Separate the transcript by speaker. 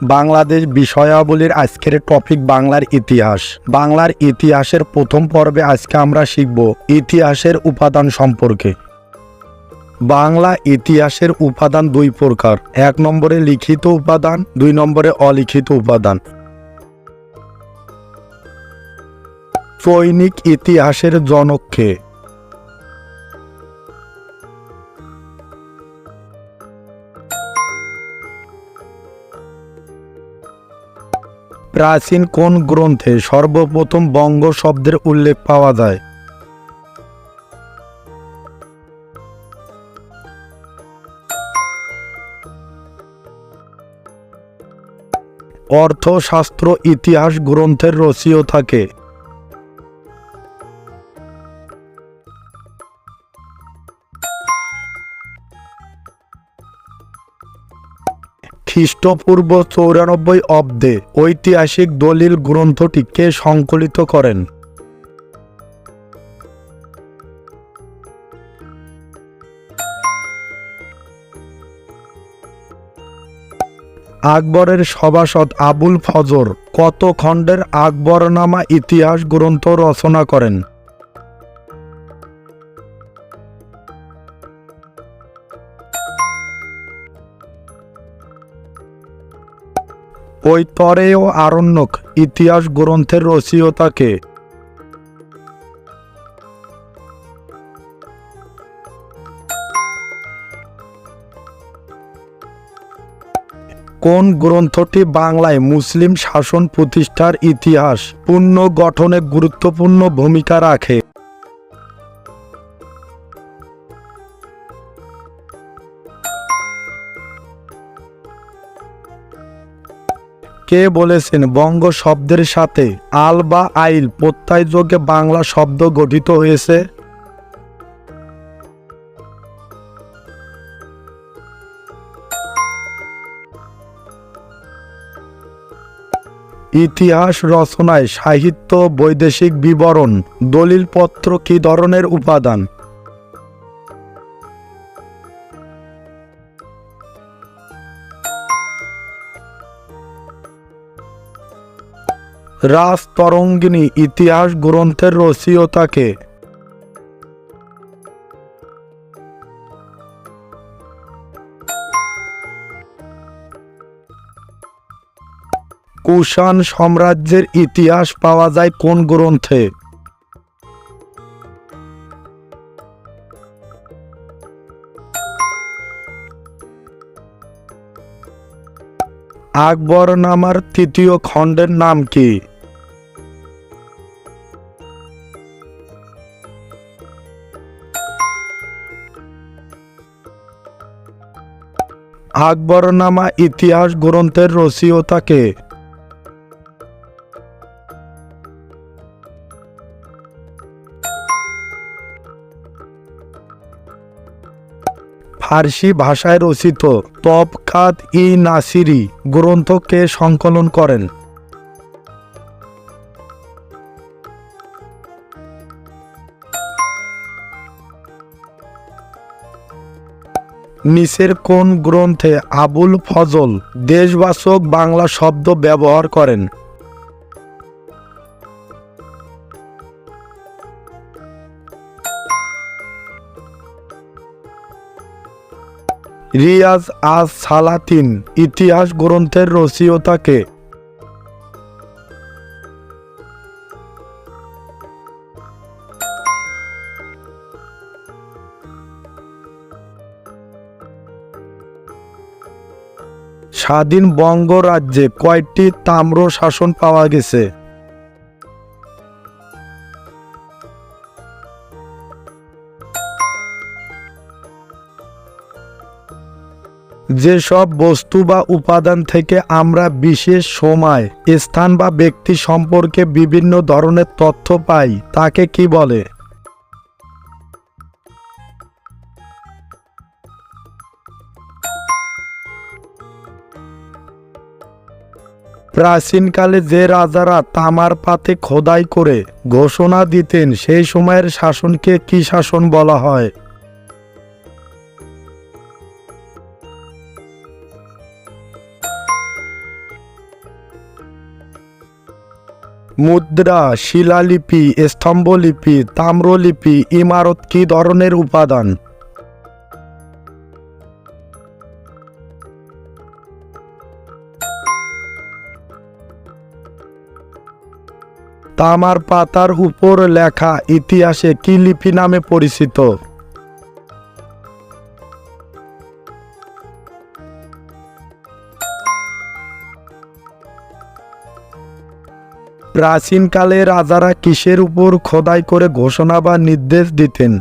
Speaker 1: বাংলাদেশ বিষয়াবলীর আজকের টপিক বাংলার ইতিহাস। বাংলার ইতিহাসের প্রথম পর্বে আজকে আমরা শিখব ইতিহাসের উপাদান সম্পর্কে। বাংলা ইতিহাসের উপাদান দুই প্রকার, 1 নম্বরে লিখিত উপাদান, 2 নম্বরে অলিখিত উপাদান। চৈনিক ইতিহাসের জনক কে? প্রাচীন কোন গ্রন্থে সর্বপ্রথম বঙ্গ শব্দের উল্লেখ পাওয়া যায়? অর্থশাস্ত্র ইতিহাস গ্রন্থের রচয়িতা কে? খ্রিস্টপূর্ব 94 অব্দে ঐতিহাসিক দলিল গ্রন্থটি কে সংকলিত করেন? আকবরের সভাসদ আবুল ফজর কত খণ্ডের আকবরনামা ইতিহাস গ্রন্থ রচনা করেন? ঐতরেয় আরণ্যক ইতিহাস গ্রন্থের রচয়িতা কে? কোন গ্রন্থটি বাংলায় মুসলিম শাসন প্রতিষ্ঠার ইতিহাস পুনর্গঠনে গুরুত্বপূর্ণ ভূমিকা রাখে? কে বলেছেন বঙ্গ শব্দের সাথে আল বা আইল প্রত্যয় যোগে বাংলা শব্দ গঠিত হয়েছে? ইতিহাস রচনায় সাহিত্য, বৈদেশিক বিবরণ, দলিলপত্র কি ধরনের উপাদান? রাজতরঙ্গিনী ইতিহাস গ্রন্থের রচয়িতা কে? কুষাণ সাম্রাজ্যের ইতিহাস পাওয়া যায় কোন গ্রন্থে? আকবরনামার 3য় খণ্ডের নাম কি? আকবরনামা ইতিহাস গ্রন্থের রচয়িতা কে? ফার্সি ভাষায় রচিত তবকাত-ই-নাসিরি গ্রন্থ কে সংকলন করেন? নিচের কোন গ্রন্থে আবুল ফজল দেশবাচক বাংলা শব্দ ব্যবহার করেন? রিয়াজ আস সালাতিন ইতিহাস গ্রন্থের রচয়িতা কে? স্বাধীন বঙ্গ রাজ্যে কয়টি তাম্র শাসন পাওয়া গেছে? যেসব বস্তু বা উপাদান থেকে আমরা বিশেষ সময়, স্থান বা ব্যক্তি সম্পর্কে বিভিন্ন ধরনের তথ্য পাই তাকে কি বলে? প্রাচীনকালে যে রাজারা তামার পাতে খোদাই করে ঘোষণা দিতেন সেই সময়ের শাসনকে কি শাসন বলা হয়? মুদ্রা, শিলালিপি, স্তম্ভলিপি, তাম্রলিপি, ইমারত কি ধরনের উপাদান? তামার পাতার উপর লেখা ইতিহাসে কি লিপি নামে পরিচিত? প্রাচীনকালে রাজারা কিসের উপর খোদাই করে ঘোষণা বা নির্দেশ দিতেন?